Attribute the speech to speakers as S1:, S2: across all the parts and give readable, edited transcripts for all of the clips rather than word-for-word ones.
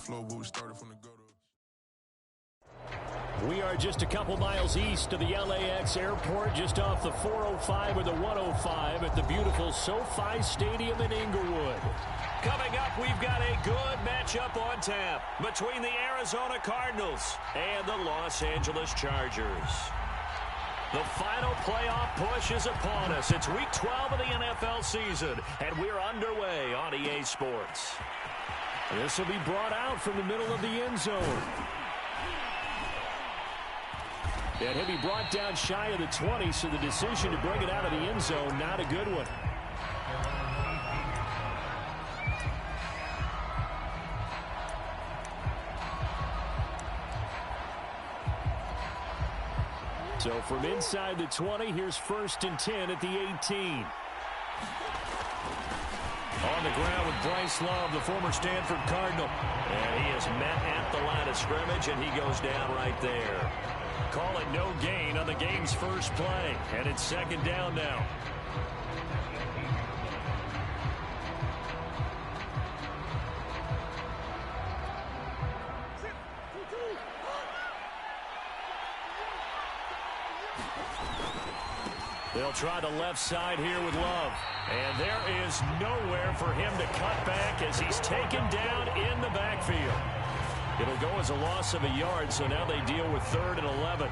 S1: flow, but we started from the gutter.
S2: We are just a couple miles east of the LAX airport, just off the 405 or the 105 at the beautiful SoFi Stadium in Inglewood.
S3: Coming up, we've got a good matchup on tap between the Arizona Cardinals and the Los Angeles Chargers. The final playoff push is upon us. It's week 12 of the NFL season, and we're underway on EA Sports.
S2: This will be brought out from the middle of the end zone. And he'll be brought down shy of the 20, so the decision to bring it out of the end zone, not a good one. So from inside the 20, here's 1st and 10 at the 18.
S3: On the ground with Bryce Love, the former Stanford Cardinal. And he is met at the line of scrimmage, and he goes down right there. Call it no gain on the game's first play. And it's 2nd down now. They'll try the left side here with Love. And there is nowhere for him to cut back as he's taken down in the backfield. It'll go as a loss of a yard, so now they deal with 3rd and 11.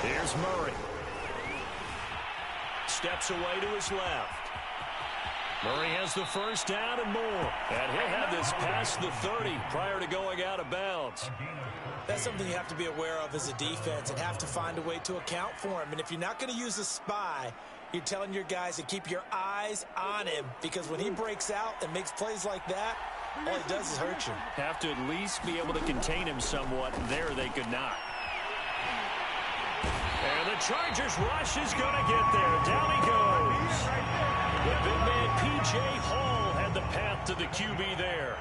S3: Here's Murray. Steps away to his left. Murray has the 1st down and more. And he'll have this past the 30 prior to going out of bounds.
S4: That's something you have to be aware of as a defense and have to find a way to account for him. And if you're not going to use a spy, you're telling your guys to keep your eyes on him, because when he breaks out and makes plays like that, all he does is hurt you.
S3: Have to at least be able to contain him somewhat. There they could not. And the Chargers rush is going to get there. Down he goes. The big man, P.J. Hall, had the path to the QB there.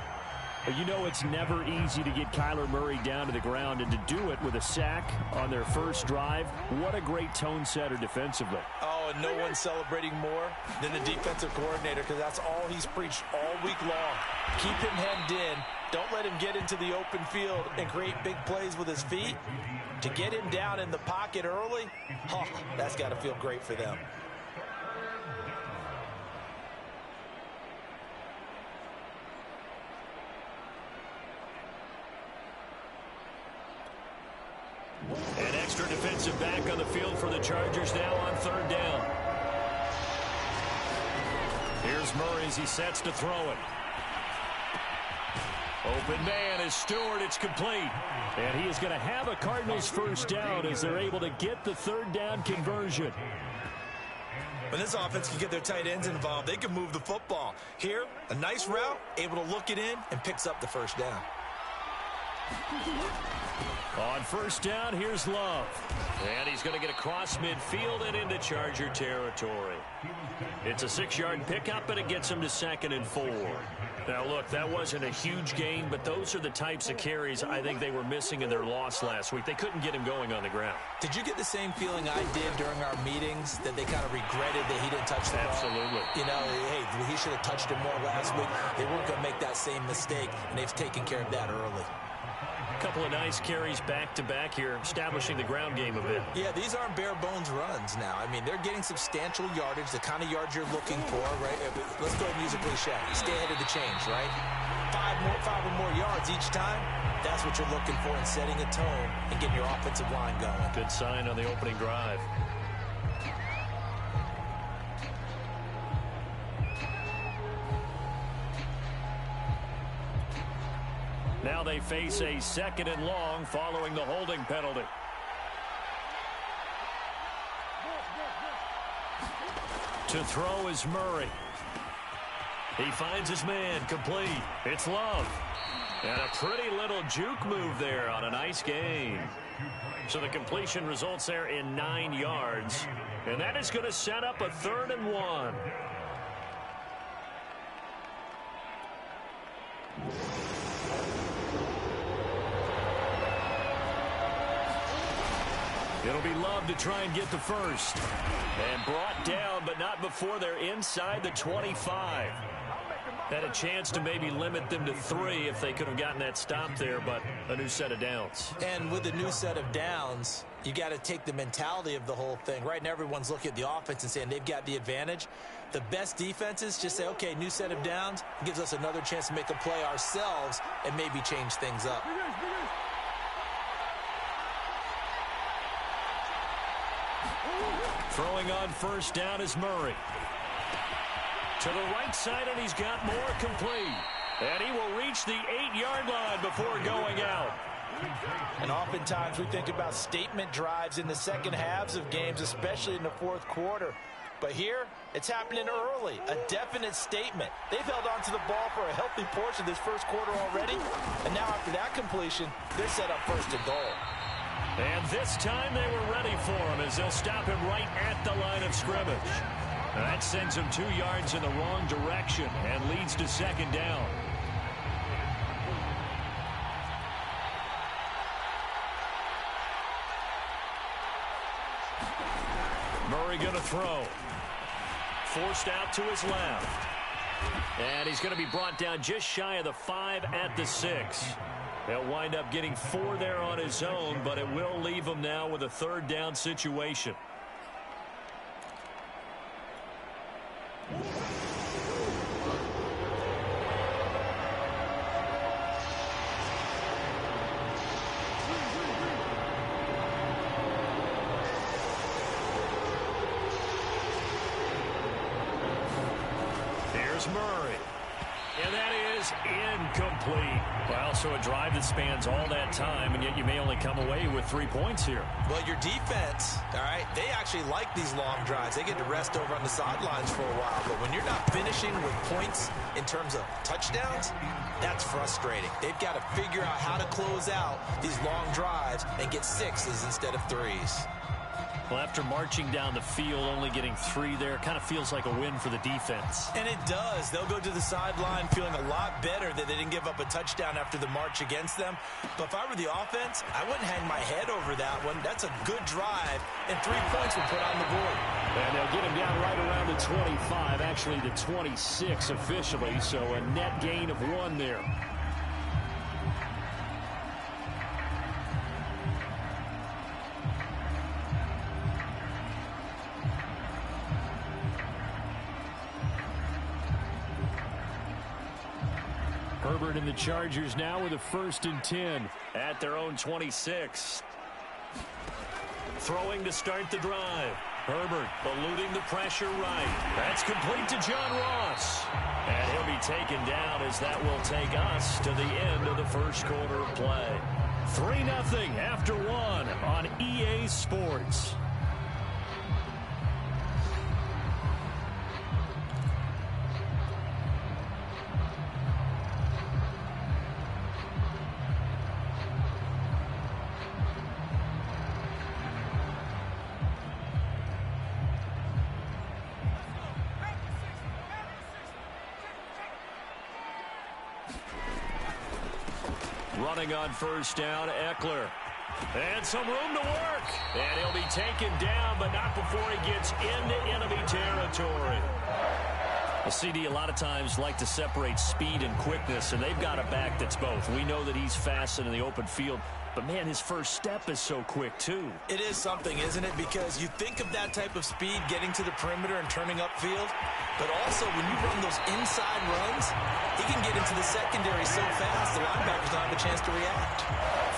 S2: But you know it's never easy to get Kyler Murray down to the ground, and to do it with a sack on their first drive, what a great tone setter defensively.
S4: Oh, and no one's celebrating more than the defensive coordinator, because that's all he's preached all week long. Keep him hemmed in. Don't let him get into the open field and create big plays with his feet. To get him down in the pocket early, oh, that's got to feel great for them.
S3: An extra defensive back on the field for the Chargers now on 3rd down. Here's Murray as he sets to throw it. Open man is Stewart. It's complete.
S2: And he is going to have a Cardinals 1st down as they're able to get the 3rd down conversion.
S4: When this offense can get their tight ends involved, they can move the football. Here, a nice route, able to look it in, and picks up the 1st down.
S3: On 1st down, here's Love. And he's going to get across midfield and into Charger territory. It's a 6-yard pickup, and it gets him to 2nd and 4. Now, look, that wasn't a huge gain, but those are the types of carries I think they were missing in their loss last week. They couldn't get him going on the ground.
S4: Did you get the same feeling I did during our meetings, that they kind of regretted that he didn't touch the ball?
S3: Absolutely.
S4: You know, hey, he should have touched it more last week. They weren't going to make that same mistake, and they've taken care of that early.
S3: A couple of nice carries back-to-back here, establishing the ground game a bit.
S4: Yeah, these aren't bare-bones runs now. I mean, they're getting substantial yardage, the kind of yards you're looking for, right? Let's go ahead and use a cliche. Stay ahead of the change, right? Five or more yards each time, that's what you're looking for in setting a tone and getting your offensive line going.
S3: Good sign on the opening drive. Now they face a 2nd and long following the holding penalty. To throw is Murray. He finds his man, complete. It's Love. And a pretty little juke move there on a nice game. So the completion results there in 9 yards. And that is going to set up a 3rd and 1. It'll be Love to try and get the first. And brought down, but not before they're inside the 25. Had a chance to maybe limit them to 3 if they could have gotten that stop there, but a new set of downs.
S4: And with a new set of downs, you got to take the mentality of the whole thing. Right now, everyone's looking at the offense and saying they've got the advantage. The best defenses just say, okay, new set of downs. It gives us another chance to make a play ourselves and maybe change things up.
S3: Throwing on first down is Murray. To the right side, and he's got more, complete. And he will reach the 8-yard line before going out.
S4: And oftentimes we think about statement drives in the second halves of games, especially in the fourth quarter. But here, it's happening early, a definite statement. They've held on to the ball for a healthy portion of this first quarter already. And now after that completion, they're set up first and goal.
S3: And this time they were ready for him as they'll stop him right at the line of scrimmage. That sends him 2 yards in the wrong direction and leads to second down. Murray going to throw. Forced out to his left. And he's going to be brought down just shy of the 5 at the 6. He'll wind up getting 4 there on his own, but it will leave him now with a 3rd down situation. Here's Murray. And that is incomplete. Well, so a drive that spans all that time, and yet you may only come away with 3 points here.
S4: Well, your defense, all right, they actually like these long drives. They get to rest over on the sidelines for a while. But when you're not finishing with points in terms of touchdowns, that's frustrating. They've got to figure out how to close out these long drives and get 6s instead of 3s.
S3: Well, after marching down the field, only getting 3 there, kind of feels like a win for the defense.
S4: And it does. They'll go to the sideline feeling a lot better that they didn't give up a touchdown after the march against them. But if I were the offense, I wouldn't hang my head over that one. That's a good drive, and 3 points will put on the board.
S2: And they'll get him down right around the 25, actually the 26 officially, so a net gain of 1 there. Herbert and the Chargers now with a 1st and 10
S3: at their own 26. Throwing to start the drive. Herbert eluding the pressure right. That's complete to John Ross. And he'll be taken down as that will take us to the end of the first quarter of play. 3-0 after 1 on EA Sports. Running on first down, Eckler. And some room to work. And he'll be taken down, but not before he gets into enemy territory. A CD a lot of times like to separate speed and quickness, and they've got a back that's both. We know that he's fast in the open field, but, man, his first step is so quick, too.
S4: It is something, isn't it? Because you think of that type of speed getting to the perimeter and turning upfield, but also when you run those inside runs, he can get into the secondary so fast the linebackers don't have a chance to react.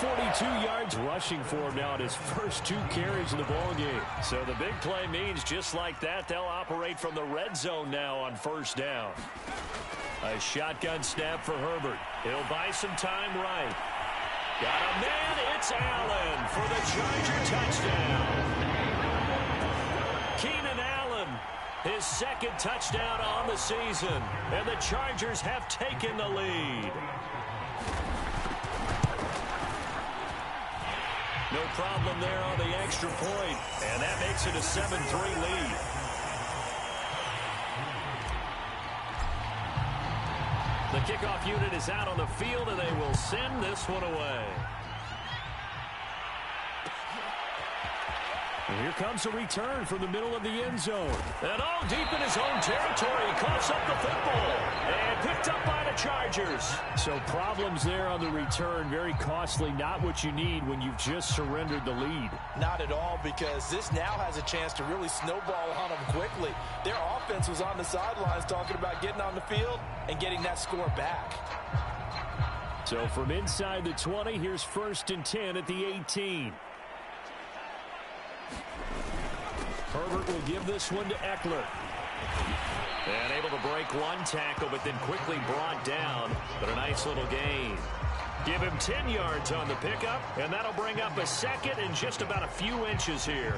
S2: 42 yards rushing for him now at his first 2 carries in the ballgame.
S3: So the big play means just like that, they'll operate from the red zone now on first down. A shotgun snap for Herbert. He'll buy some time right. Got a man, it's Allen for the Charger touchdown. Keenan Allen His second touchdown on the season, and the Chargers have taken the lead. No problem there on the extra point, and that makes it a 7-3 lead. The kickoff unit is out on the field, and they will send this one away.
S2: And here comes a return from the middle of the end zone.
S3: And all deep in his own territory, he coughs up the football. And picked up by the Chargers.
S2: So problems there on the return. Very costly. Not what you need when you've just surrendered the lead.
S4: Not at all, because this now has a chance to really snowball on them quickly. Their offense was on the sidelines talking about getting on the field and getting that score back.
S2: So from inside the 20, here's 1st and 10 at the 18. Herbert will give this one to Eckler.
S3: And able to break one tackle, but then quickly brought down. But a nice little gain. Give him 10 yards on the pickup, and that'll bring up a second and just about a few inches here.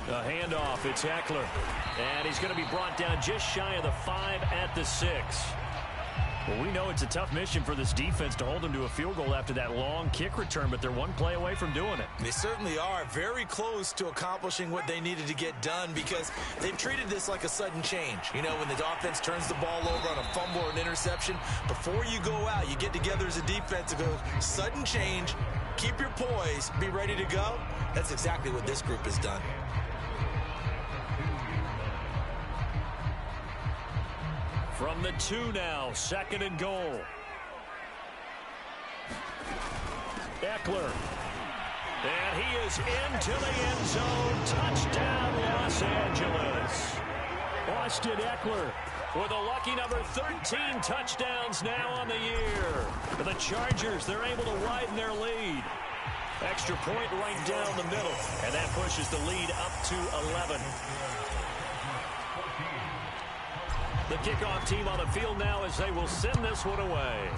S3: A handoff, it's Eckler. And he's going to be brought down just shy of the 5 at the 6.
S2: Well, we know it's a tough mission for this defense to hold them to a field goal after that long kick return, but they're one play away from doing it.
S4: They certainly are very close to accomplishing what they needed to get done, because they've treated this like a sudden change. You know, when the offense turns the ball over on a fumble or an interception, before you go out, you get together as a defense and go, sudden change, keep your poise, be ready to go. That's exactly what this group has done.
S3: From the 2 now, 2nd and goal.
S2: Eckler.
S3: And he is into the end zone. Touchdown, Los Angeles.
S2: Austin Eckler
S3: with a lucky number 13 touchdowns now on the year. For the Chargers, they're able to widen their lead. Extra point right down the middle. And that pushes the lead up to 11. The kickoff team on the field now as they will send this one away.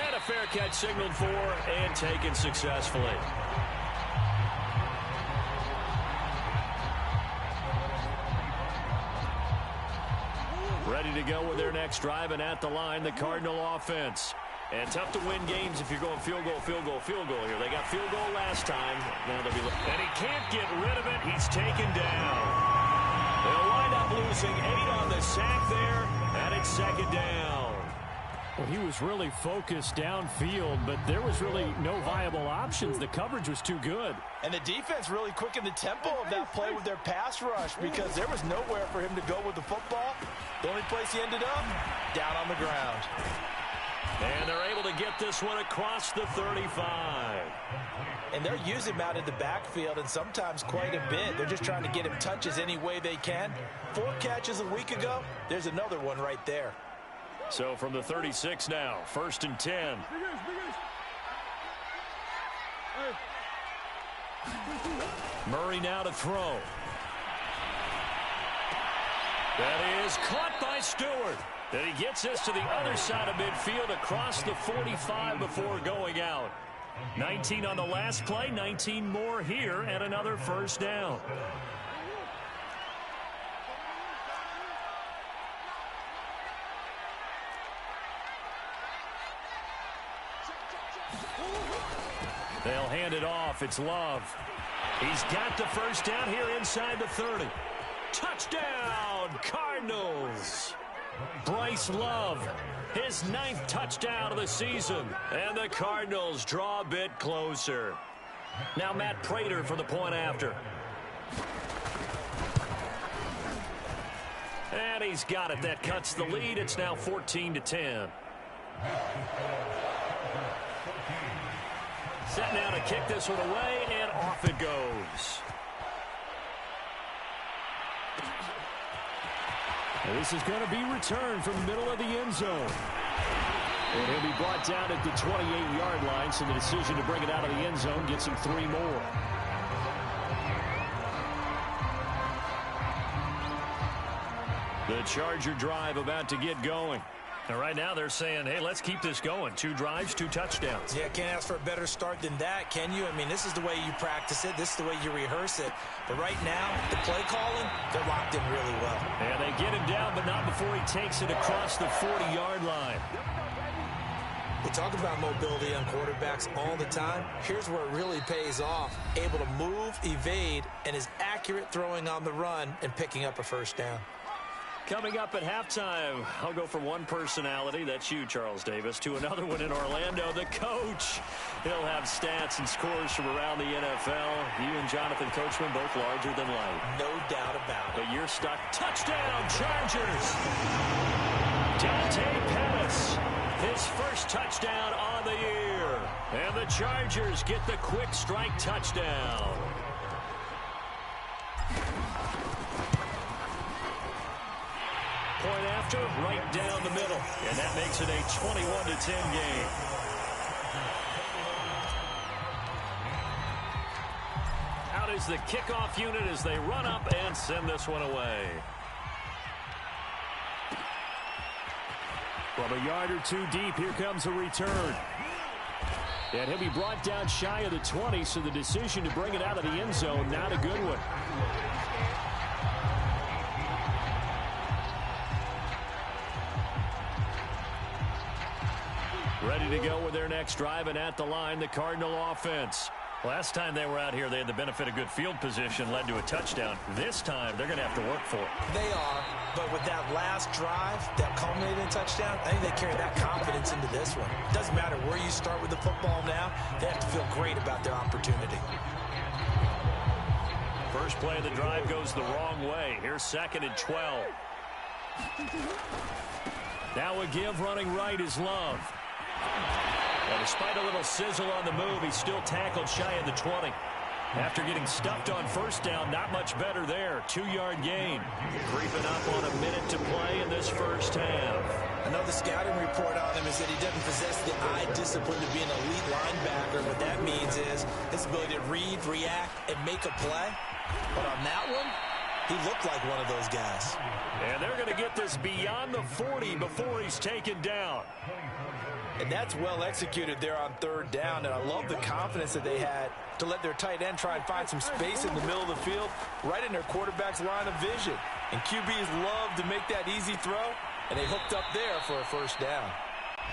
S3: And a fair catch signaled for and taken successfully. Ready to go with their next drive, and at the line, the Cardinal offense. And tough to win games if you're going field goal, field goal, field goal here. They got field goal last time. Now they'll be and he can't get rid of it. He's taken down. They'll wind up losing 8 on the sack there, and it's 2nd down.
S2: Well, he was really focused downfield, but there was really no viable options. The coverage was too good.
S4: And the defense really quickened the tempo of that play with their pass rush, because there was nowhere for him to go with the football. The only place he ended up, down on the ground.
S3: And they're able to get this one across the 35.
S4: And they're using him out in the backfield, and sometimes quite a bit. They're just trying to get him touches any way they can. 4 catches a week ago. There's another one right there.
S3: So from the 36 now, 1st and 10.
S2: Murray now to throw.
S3: That is caught by Stewart. And he gets this to the other side of midfield across the 45 before going out. 19 on the last play, 19 more here, and another 1st down. They'll hand it off. It's Love. He's got the 1st down here inside the 30. Touchdown, Cardinals. Bryce Love, his 9th touchdown of the season. And the Cardinals draw a bit closer. Now Matt Prater for the point after. And he's got it. That cuts the lead. It's now 14-10. Set now to kick this one away, and off it goes.
S2: This is going to be returned from the middle of the end zone. And he'll be brought down at the 28-yard line, so the decision to bring it out of the end zone gets him 3 more.
S3: The Charger drive about to get going. And right now they're saying, hey, let's keep this going. 2 drives, 2 touchdowns.
S4: Yeah, can't ask for a better start than that, can you? I mean, this is the way you practice it. This is the way you rehearse it. But right now, the play calling, they're locked in really well.
S3: And they get him down, but not before he takes it across the 40-yard line.
S4: We talk about mobility on quarterbacks all the time. Here's where it really pays off. Able to move, evade, and is accurate throwing on the run and picking up a first down.
S3: Coming up at halftime, I'll go from one personality, that's you, Charles Davis, to another one in Orlando, the coach. He'll have stats and scores from around the NFL. You and Jonathan Coachman both larger than life.
S4: No doubt about it.
S3: But you're stuck. Touchdown, Chargers! Dante Pettis, his first touchdown on the year. And the Chargers get the quick strike touchdown. Point after, right down the middle. And that makes it a 21-10 game. Out is the kickoff unit as they run up and send this one away. From a yard or 2 deep, here comes a return. And he'll be brought down shy of the 20, so the decision to bring it out of the end zone, not a good one. Ready to go with their next drive, and at the line, the Cardinal offense. Last time they were out here, they had the benefit of good field position, led to a touchdown. This time, they're going to have to work for it.
S4: They are, but with that last drive, that culminating touchdown, I think they carry that confidence into this one. It doesn't matter where you start with the football now, they have to feel great about their opportunity.
S3: First play of the drive goes the wrong way. Here's 2nd and 12. Now a give running right is Love. And despite a little sizzle on the move, he's still tackled shy of the 20. After getting stuffed on first down, not much better there. 2-yard gain. Creeping up on a minute to play in this first half.
S4: Another scouting report on him is that he doesn't possess the eye discipline to be an elite linebacker. What that means is his ability to read, react, and make a play. But on that one, he looked like one of those guys.
S3: And they're going to get this beyond the 40 before he's taken down.
S4: And that's well executed there on 3rd down. And I love the confidence that they had to let their tight end try and find some space in the middle of the field, right in their quarterback's line of vision. And QBs love to make that easy throw, and they hooked up there for a first down.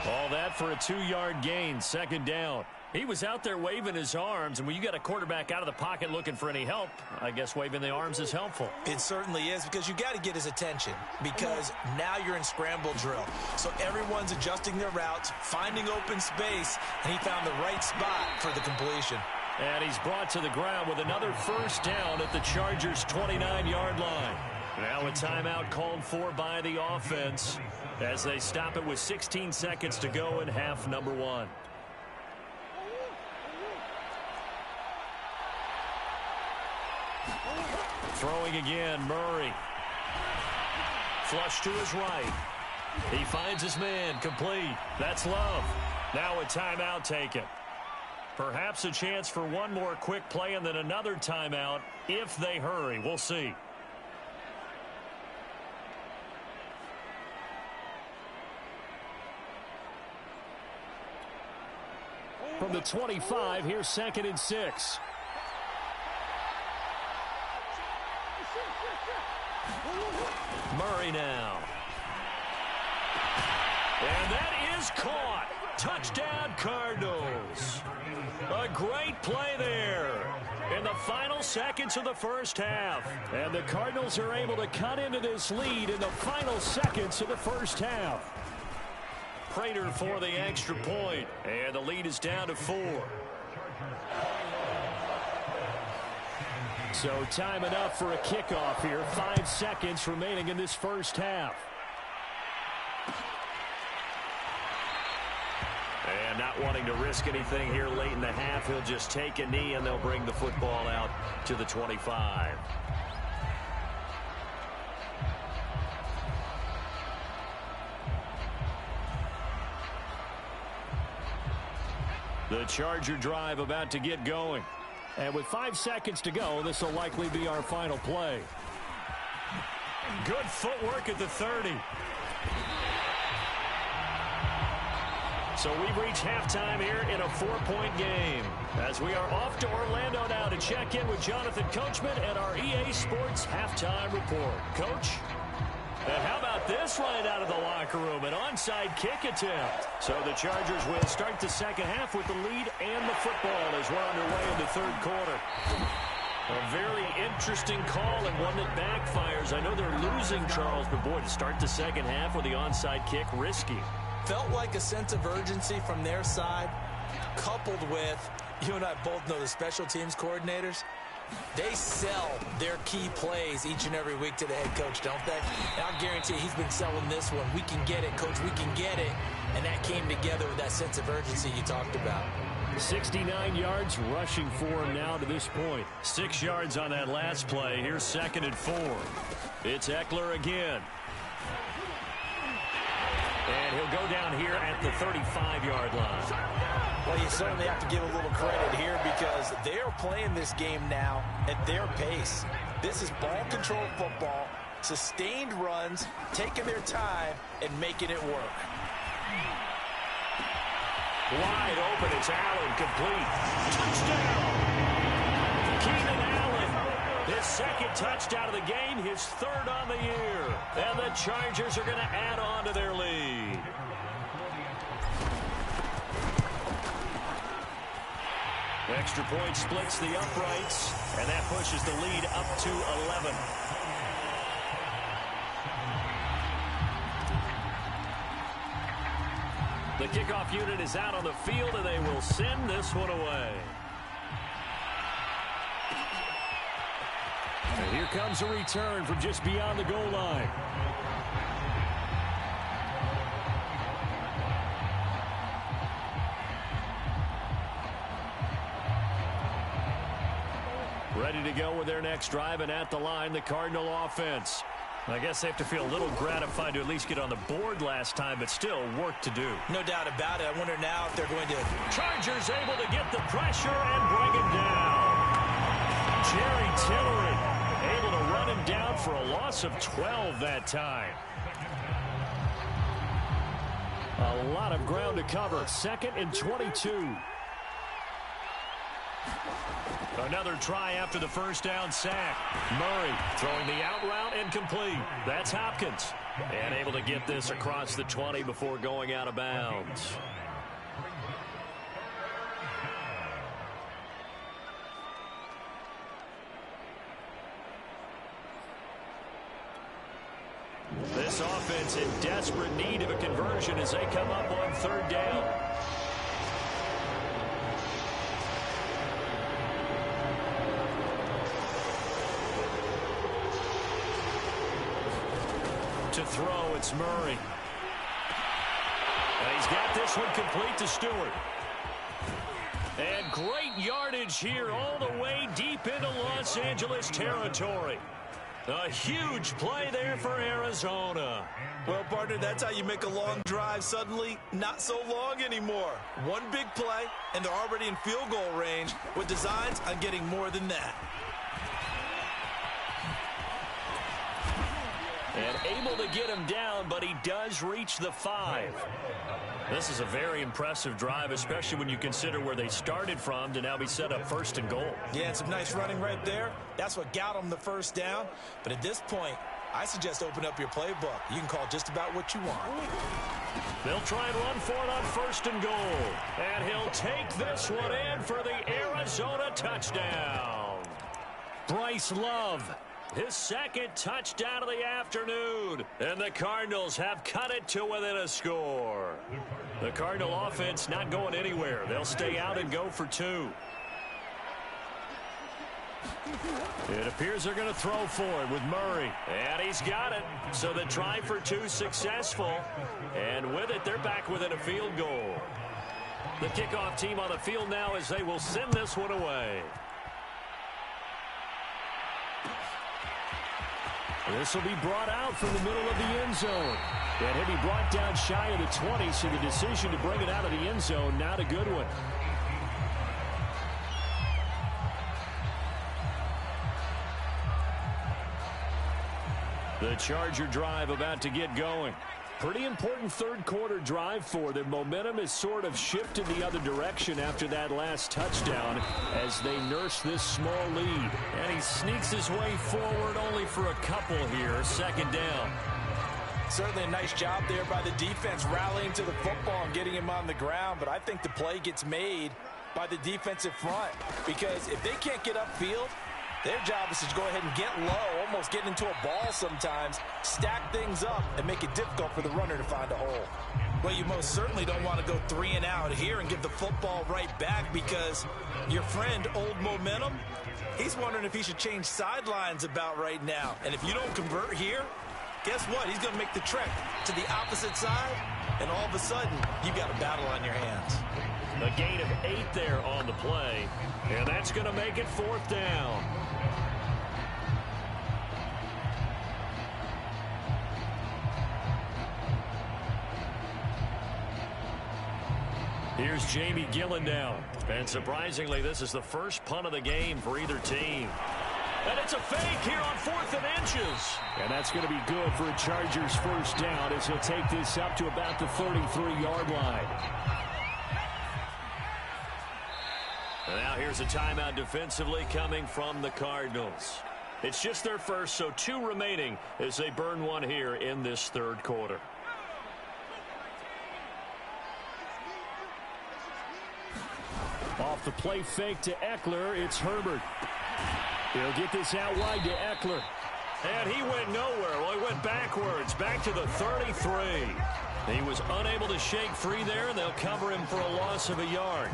S3: All that for a 2-yard gain, 2nd down. He was out there waving his arms, and when you got a quarterback out of the pocket looking for any help, I guess waving the arms is helpful.
S4: It certainly is, because you got to get his attention, because now you're in scramble drill. So everyone's adjusting their routes, finding open space, and he found the right spot for the completion.
S3: And he's brought to the ground with another first down at the Chargers' 29-yard line. Now a timeout called for by the offense as they stop it with 16 seconds to go in half number 1. Throwing again, Murray. Flush to his right. He finds his man, complete. That's Love. Now a timeout taken. Perhaps a chance for one more quick play and then another timeout if they hurry. We'll see. From the 25, here's 2nd and 6. Murray now. And that is caught. Touchdown, Cardinals. A great play there in the final seconds of the first half. And the Cardinals are able to cut into this lead in the final seconds of the first half. Prater for the extra point. And the lead is down to 4. So time enough for a kickoff here. 5 seconds remaining in this first half. And not wanting to risk anything here late in the half, he'll just take a knee and they'll bring the football out to the 25. The Charger drive about to get going. And with 5 seconds to go, this will likely be our final play. Good footwork at the 30. So we've reached halftime here in a 4-point game. As we are off to Orlando now to check in with Jonathan Coachman and our EA Sports Halftime Report. Coach? And how about this right out of the locker room? An onside kick attempt. So the Chargers will start the second half with the lead and the football as we're underway in the third quarter. A very interesting call and one that backfires. I know they're losing, Charles, but boy, to start the second half with the onside kick, risky.
S4: Felt like a sense of urgency from their side, coupled with, you and I both know the special teams coordinators, they sell their key plays each and every week to the head coach, don't they? And I guarantee he's been selling this one. We can get it, coach, we can get it. And that came together with that sense of urgency you talked about.
S2: 69 yards rushing for him now to this point.
S3: 6 yards on that last play. Here's 2nd and 4. It's Eckler again. And he'll go down here at the 35-yard line.
S4: Well, you certainly have to give a little credit here because they're playing this game now at their pace. This is ball control football, sustained runs, taking their time, and making it work.
S3: Wide open, it's Allen, complete. Touchdown! Keenan Allen, his second touchdown of the game, his third on the year. And the Chargers are going to add on to their lead. Extra point splits the uprights, and that pushes the lead up to 11. The kickoff unit is out on the field, and they will send this one away.
S2: And here comes a return from just beyond the goal line. Ready to go with their next drive, and at the line, the Cardinal offense. I guess they have to feel a little gratified to at least get on the board last time, but still work to do.
S4: No doubt about it. I wonder now if they're going to...
S3: Chargers able to get the pressure and bring him down. Jerry Tillery able to run him down for a loss of 12 that time.
S2: A lot of ground to cover. 2nd and 22.
S3: Another try after the first down sack. Murray throwing the out route and complete. That's Hopkins. And able to get this across the 20 before going out of bounds. This offense in desperate need of a conversion as they come up on 3rd down. To throw, it's Murray. And he's got this one complete to Stewart. And great yardage here all the way deep into Los Angeles territory. A huge play there for Arizona.
S4: Well, partner, that's how you make a long drive suddenly not so long anymore. One big play, and they're already in field goal range with designs on getting more than that.
S3: And able to get him down, but he does reach the 5. This is a very impressive drive, especially when you consider where they started from to now be set up 1st and goal.
S4: Yeah, and some nice running right there. That's what got them the first down. But at this point, I suggest open up your playbook. You can call just about what you want.
S3: They'll try and run for it on 1st and goal. And he'll take this one in for the Arizona touchdown. Bryce Love. His second touchdown of the afternoon. And the Cardinals have cut it to within a score. The Cardinal offense not going anywhere. They'll stay out and go for 2. It appears they're going to throw for it with Murray. And he's got it. So the try for 2 successful. And with it, they're back within a field goal. The kickoff team on the field now as they will send this one away.
S2: This will be brought out from the middle of the end zone. And he'll be brought down shy of the 20, so the decision to bring it out of the end zone, not a good one.
S3: The Charger drive about to get going.
S2: Pretty important third quarter drive for them. Momentum has sort of shifted the other direction after that last touchdown as they nurse this small lead.
S3: And he sneaks his way forward only for a couple here. Second down.
S4: Certainly a nice job there by the defense rallying to the football and getting him on the ground. But I think the play gets made by the defensive front, because if they can't get upfield, their job is to go ahead and get low, almost get into a ball sometimes, stack things up, and make it difficult for the runner to find a hole. Well, you most certainly don't want to go 3 and out here and give the football right back, because your friend, Old Momentum, he's wondering if he should change sidelines about right now. And if you don't convert here, guess what? He's going to make the trek to the opposite side, and all of a sudden, you've got a battle on your hands.
S3: A gain of 8 there on the play, and that's going to make it 4th down. Here's Jamie Gillen now. And surprisingly, this is the first punt of the game for either team. And it's a fake here on 4th and inches.
S2: And that's going to be good for a Chargers first down as he'll take this up to about the 33-yard line.
S3: And now here's a timeout defensively coming from the Cardinals. It's just their first, so 2 remaining as they burn one here in this third quarter.
S2: Off the play fake to Eckler, it's Herbert. He'll get this out wide to Eckler.
S3: And he went nowhere. Well, he went backwards, back to the 33. He was unable to shake free there, and they'll cover him for a loss of a yard.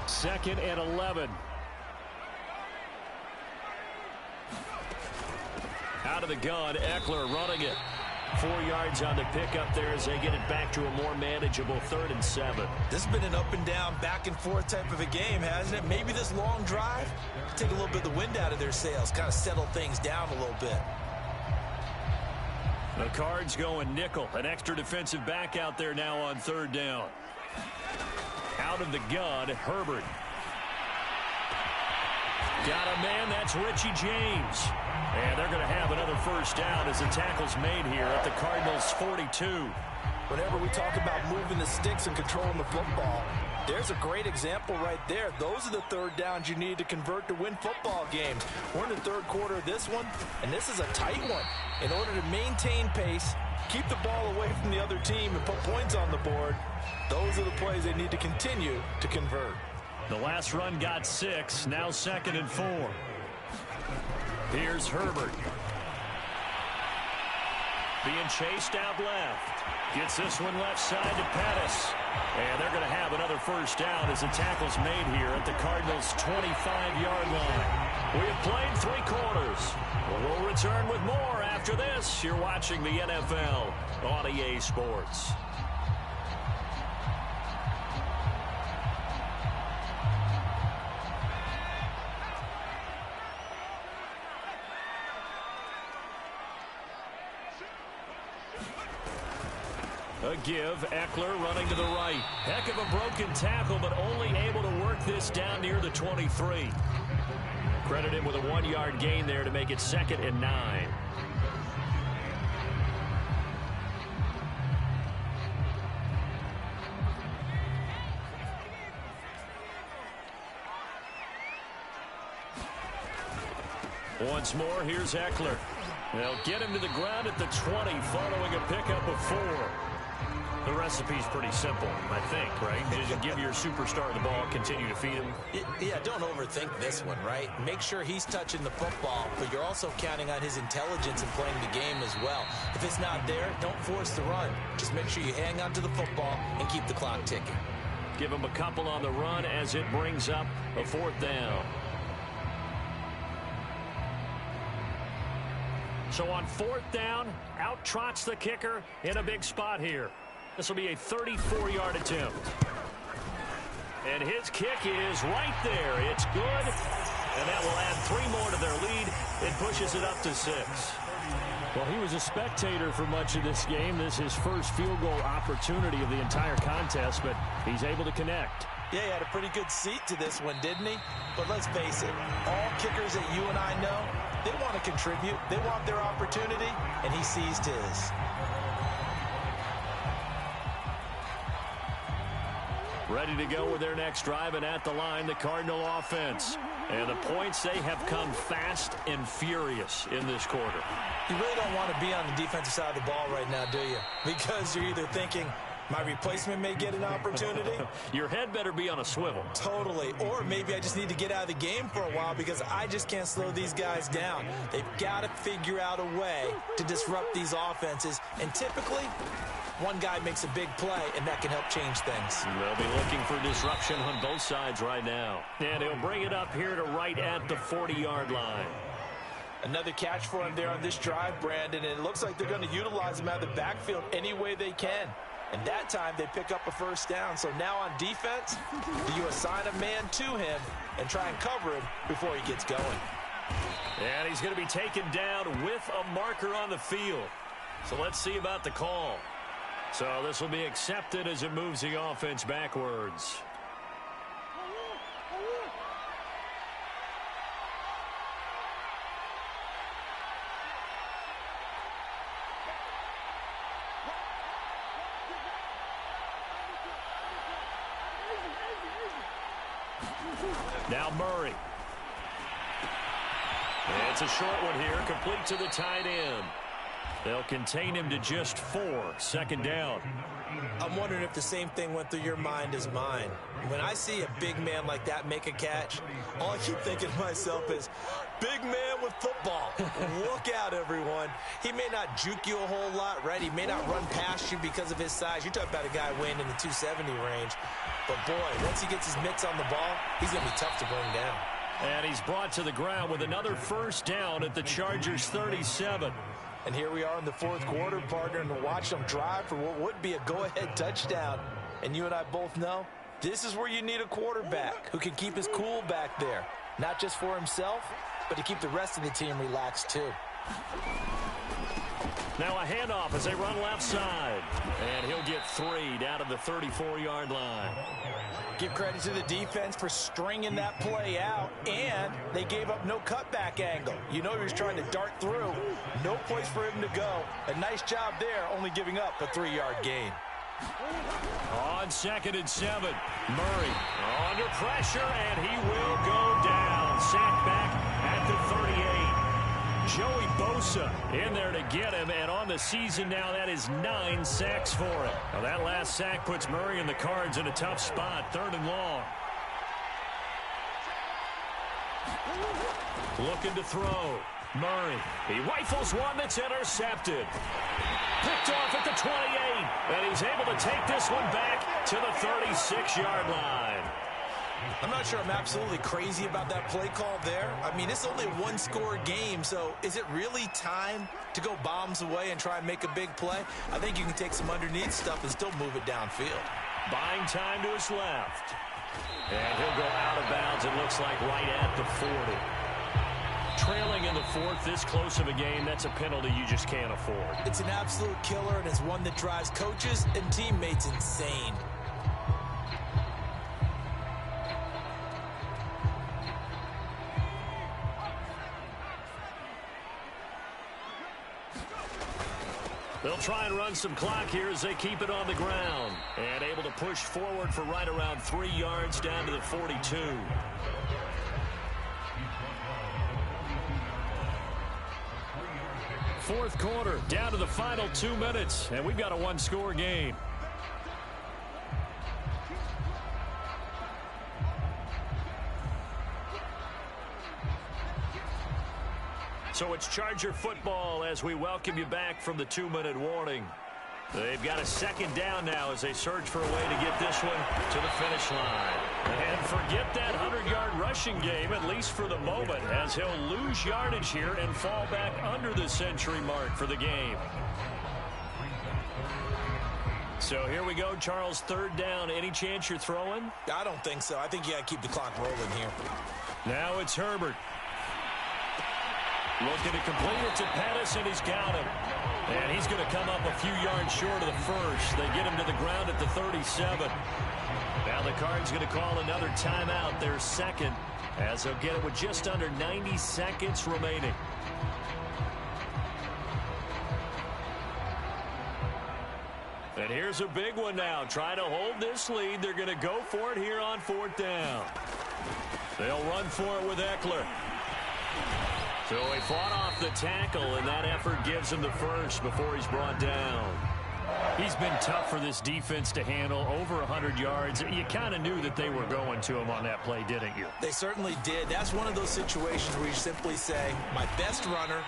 S2: Second and 11.
S3: Out of the gun, Eckler running it. 4 yards on the pickup there as they get it back to a more manageable 3rd and 7.
S4: This has been an up and down, back and forth type of a game, hasn't it? Maybe this long drive take a little bit of the wind out of their sails, kind of settle things down a little bit.
S3: The Cards going nickel. An extra defensive back out there now on 3rd down. Out of the gun, Herbert. Got a man, that's Richie James. And they're going to have another first down as the tackle's made here at the Cardinals' 42.
S4: Whenever we talk about moving the sticks and controlling the football, there's a great example right there. Those are the 3rd downs you need to convert to win football games. We're in the 3rd quarter of this one, and this is a tight one. In order to maintain pace, keep the ball away from the other team, and put points on the board, those are the plays they need to continue to convert.
S3: The last run got 6, now 2nd and 4. Here's Herbert. Being chased out left. Gets this one left side to Pettis. And they're going to have another first down as the tackle's made here at the Cardinals' 25-yard line. We have played 3 quarters. We'll return with more after this. You're watching the NFL on EA Sports. A give, Eckler running to the right. Heck of a broken tackle, but only able to work this down near the 23. Credit him with a 1-yard gain there to make it 2nd and 9. Once more, here's Eckler. They'll get him to the ground at the 20 following a pickup of 4. The recipe's pretty simple, I think, right? Just give your superstar the ball, continue to feed him.
S4: Yeah, don't overthink this one, right? Make sure he's touching the football, but you're also counting on his intelligence in playing the game as well. If it's not there, don't force the run. Just make sure you hang on to the football and keep the clock ticking.
S3: Give him a couple on the run as it brings up a 4th down. So on 4th down, out trots the kicker in a big spot here. This will be a 34-yard attempt. And his kick is right there. It's good. And that will add 3 more to their lead. It pushes it up to 6.
S2: Well, he was a spectator for much of this game. This is his first field goal opportunity of the entire contest, but he's able to connect.
S4: Yeah, he had a pretty good seat to this one, didn't he? But let's face it, all kickers that you and I know, they want to contribute. They want their opportunity, and he seized his.
S3: Ready to go with their next drive, and at the line, the Cardinal offense. And the points, they have come fast and furious in this quarter.
S4: You really don't want to be on the defensive side of the ball right now, do you? Because you're either thinking, my replacement may get an opportunity.
S3: Your head better be on a swivel.
S4: Totally. Or maybe I just need to get out of the game for a while because I just can't slow these guys down. They've got to figure out a way to disrupt these offenses. And typically, one guy makes a big play, and that can help change things.
S3: They'll be looking for disruption on both sides right now. And he'll bring it up here to right at the 40-yard line.
S4: Another catch for him there on this drive, Brandon, and it looks like they're going to utilize him out of the backfield any way they can. And that time, they pick up a first down. So now on defense, you assign a man to him and try and cover him before he gets going.
S3: And he's going to be taken down with a marker on the field. So let's see about the call. So this will be accepted as it moves the offense backwards. Now Murray. It's a short one here, complete to the tight end. They'll contain him to just 4, second down.
S4: I'm wondering if the same thing went through your mind as mine. When I see a big man like that make a catch, all I keep thinking to myself is, big man with football. Look out, everyone. He may not juke you a whole lot, right? He may not run past you because of his size. You're talking about a guy weighing in the 270 range. But, boy, once he gets his mitts on the ball, he's going to be tough to bring down.
S3: And he's brought to the ground with another first down at the Chargers' 37.
S4: And here we are in the fourth quarter, partner, and to watch them drive for what would be a go-ahead touchdown. And you and I both know this is where you need a quarterback who can keep his cool back there, not just for himself, but to keep the rest of the team relaxed too.
S3: Now a handoff as they run left side. And he'll get 3 down to the 34-yard line.
S4: Give credit to the defense for stringing that play out, and they gave up no cutback angle. You know he was trying to dart through. No place for him to go. A nice job there, only giving up a 3-yard gain.
S3: On 2nd and 7, Murray under pressure, and he will go down. Sacked back at the 38. Joey Bosa in there to get him, and on the season now, that is 9 sacks for him. Now that last sack puts Murray and the Cards in a tough spot, 3rd and long. Looking to throw. Murray, he rifles one that's intercepted. Picked off at the 28, and he's able to take this one back to the 36-yard line.
S4: I'm not sure I'm absolutely crazy about that play call there. I mean, it's only a one-score game, so is it really time to go bombs away and try and make a big play? I think you can take some underneath stuff and still move it downfield.
S3: Buying time to his left. And he'll go out of bounds, it looks like, right at the 40. Trailing in the 4th, this close of a game, that's a penalty you just can't afford.
S4: It's an absolute killer, and it's one that drives coaches and teammates insane.
S3: They'll try and run some clock here as they keep it on the ground. And able to push forward for right around 3 yards down to the 42. Fourth quarter, down to the final 2 minutes, and we've got a one-score game. So it's Charger football as we welcome you back from the 2-minute warning. They've got a second down now as they search for a way to get this one to the finish line. And forget that 100-yard rushing game, at least for the moment, as he'll lose yardage here and fall back under the century mark for the game. So here we go, Charles, 3rd down. Any chance you're throwing?
S4: I don't think so. I think you got to keep the clock rolling here.
S3: Now it's Herbert. Looking to complete it to Pettis, and he's got him. And he's going to come up a few yards short of the first. They get him to the ground at the 37. Now Now the Cards going to call another timeout, their second, as they'll get it with just under 90 seconds remaining. And here's a big one now. Trying to hold this lead. They're going to go for it here on 4th down. They'll run for it with Eckler. So he fought off the tackle, and that effort gives him the first before he's brought down. He's been tough for this defense to handle, over 100 yards. You kind of knew that they were going to him on that play, didn't you?
S4: They certainly did. That's one of those situations where you simply say, my best runner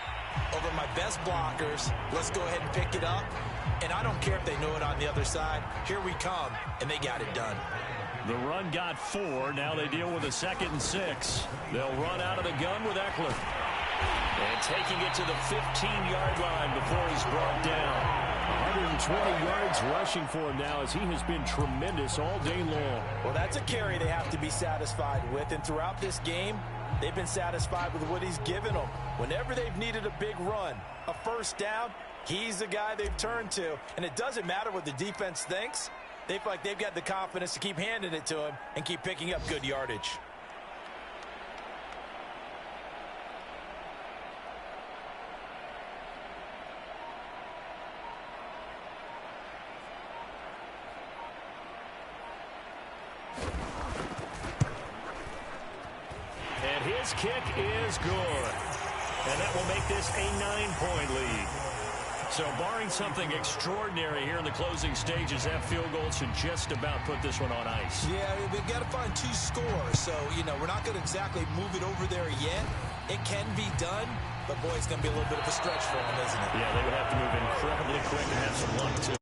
S4: over my best blockers. Let's go ahead and pick it up. And I don't care if they know it on the other side. Here we come, and they got it done.
S3: The run got 4. Now they deal with a 2nd and 6. They'll run out of the gun with Eckler. And taking it to the 15-yard line before he's brought down.
S2: 120 yards rushing for him now as he has been tremendous all day long.
S4: Well, that's a carry they have to be satisfied with. And throughout this game, they've been satisfied with what he's given them. Whenever they've needed a big run, a first down, he's the guy they've turned to. And it doesn't matter what the defense thinks. They feel like they've got the confidence to keep handing it to him and keep picking up good yardage.
S3: And his kick is good. And that will make this a 9-point lead. So barring something extraordinary here in the closing stages, that field goal should just about put this one on ice.
S4: Yeah, we've got to find 2 scores. So, we're not going to exactly move it over there yet. It can be done, but boy, it's going to be a little bit of a stretch for them, isn't it?
S3: Yeah, they would have to move incredibly quick and have some luck, too.